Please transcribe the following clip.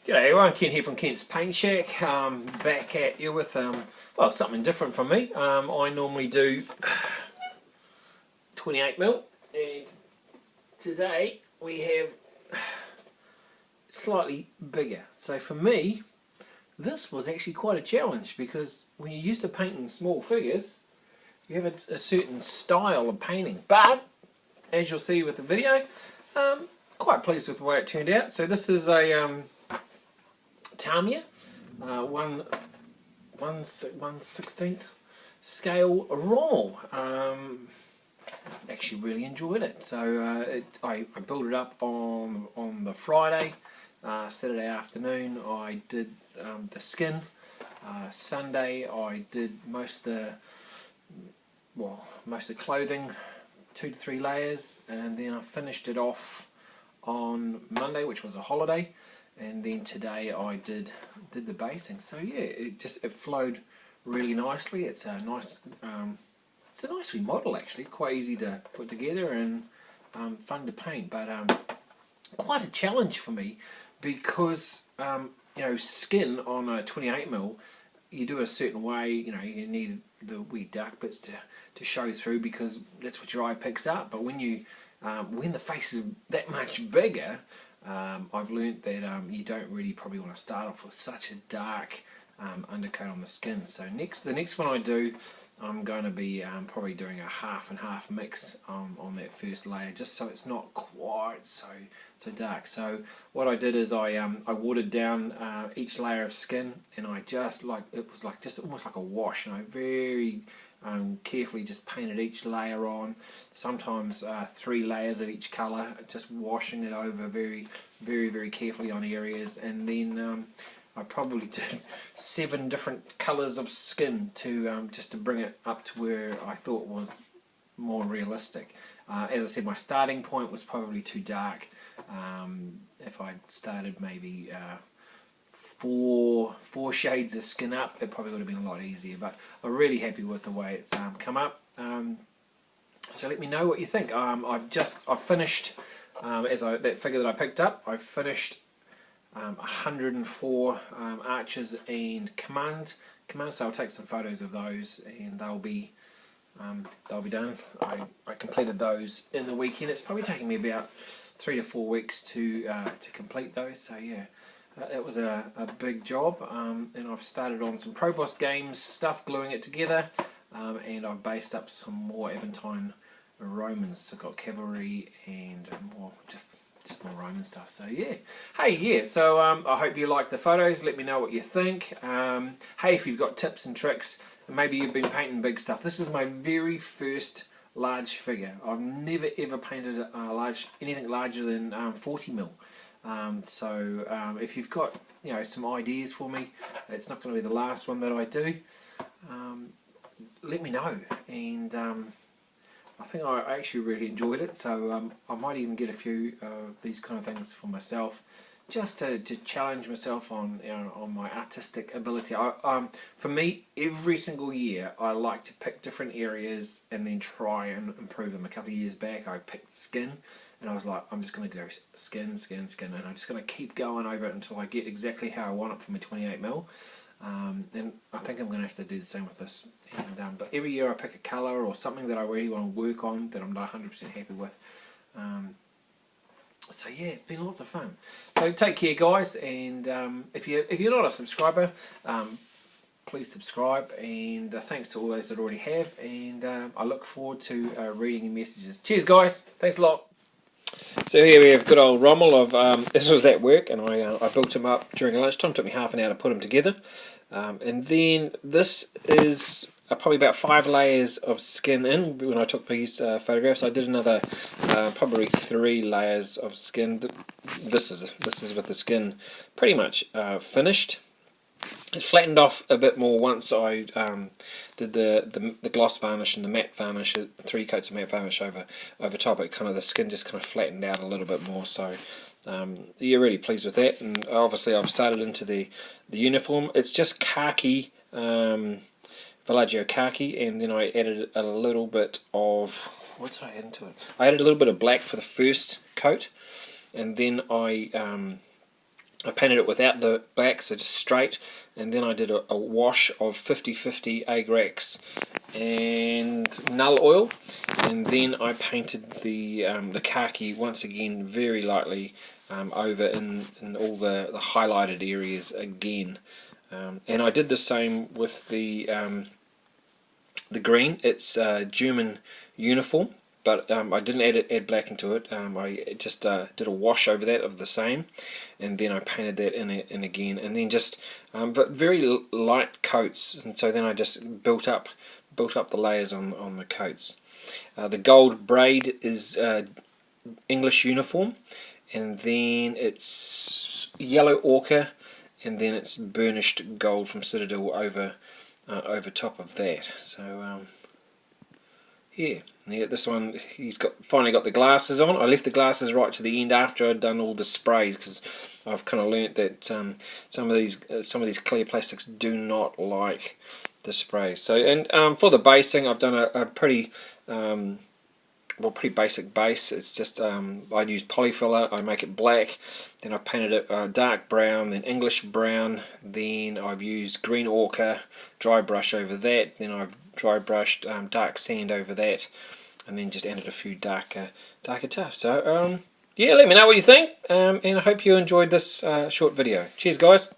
G'day everyone, Ken here from Kent's Paint Shack. Back at you with well, something different from me. I normally do 28mm, and today we have slightly bigger. So for me, this was actually quite a challenge, because when you're used to painting small figures, you have a certain style of painting. But as you'll see with the video, quite pleased with the way it turned out. So this is a Tamiya 1/16 scale Rommel. Actually really enjoyed it. So I built it up on the Friday. Saturday afternoon I did the skin. Sunday I did most of the clothing, 2 to 3 layers, and then I finished it off on Monday, which was a holiday. And then today I did the basing. So yeah, it flowed really nicely. It's a nice remodel, actually, quite easy to put together and fun to paint, but quite a challenge for me, because skin on a 28mm, you do it a certain way. You need the wee dark bits to show through, because that's what your eye picks up. But when the face is that much bigger, I've learnt that you don't really probably want to start off with such a dark undercoat on the skin. So the next one I do, I'm going to be probably doing a half and half mix on that first layer, just so it's not quite so dark. So what I did is I watered down each layer of skin, and I just almost like a wash, very carefully just painted each layer on, sometimes 3 layers of each colour, just washing it over very, very, very carefully on areas. And then I probably did 7 different colours of skin just to bring it up to where I thought was more realistic. As I said, my starting point was probably too dark. If I started maybe 4 shades of skin up, it probably would have been a lot easier. But I'm really happy with the way it's come up. So let me know what you think. I've finished that figure that I picked up. I've finished 104 arches and command. So I'll take some photos of those, and they'll be done. I completed those in the weekend. It's probably taken me about 3 to 4 weeks to complete those. So yeah. That was a big job, and I've started on some Pro Boss Games stuff, gluing it together, and I've based up some more Aventine Romans. So I've got cavalry and more, just more Roman stuff. So yeah, so I hope you like the photos. Let me know what you think. Hey, if you've got tips and tricks, maybe you've been painting big stuff. This is my very first large figure. I've never ever painted anything larger than 40mm. So if you've got some ideas for me, it's not going to be the last one that I do. Let me know, and I think I actually really enjoyed it. So I might even get a few of these kind of things for myself, just to challenge myself on my artistic ability. For me, every single year I like to pick different areas and then try and improve them. A couple of years back I picked skin, and I was like, I'm just going to go skin, and I'm just going to keep going over it until I get exactly how I want it for my 28mm. And I think I'm going to have to do the same with this. And but every year I pick a colour or something that I really want to work on that I'm not 100% happy with. So yeah, it's been lots of fun. So take care, guys, and if you're not a subscriber, please subscribe, and thanks to all those that already have, and I look forward to reading your messages. Cheers, guys. Thanks a lot. So here we have good old Rommel. This was at work, and I built him up during lunchtime. It took me half an hour to put him together. And then this is probably about 5 layers of skin in. When I took these photographs, I did another probably 3 layers of skin. This is with the skin pretty much finished. It flattened off a bit more once I did the gloss varnish and the matte varnish, 3 coats of matte varnish over top. It the skin just kind of flattened out a little bit more. So yeah, really pleased with that. And obviously I've started into the uniform. It's just khaki, Villaggio khaki, and then I added a little bit of, what did I add into it? I added a little bit of black for the first coat, and then I I painted it without the black, so just straight, and then I did a wash of 50/50 Agrax and null oil, and then I painted the khaki once again very lightly over in all the highlighted areas again, and I did the same with the green. It's German uniform, but I didn't add black into it. I just did a wash over that of the same, and then I painted that in again, and then just but very light coats, and so then I just built up the layers on the coats. The gold braid is English uniform, and then it's yellow ochre, and then it's burnished gold from Citadel over top of that. So yeah, this one he's finally got the glasses on. I left the glasses right to the end after I'd done all the sprays, because I've kind of learnt that some of these clear plastics do not like the spray. So, and for the basing, I've done a pretty pretty basic base. It's just I use polyfiller. I make it black, then I've painted it dark brown, then English brown, then I've used green ochre, dry brush over that, then I've dry brushed dark sand over that, and then just added a few darker tufts. So yeah, let me know what you think, and I hope you enjoyed this short video. Cheers guys.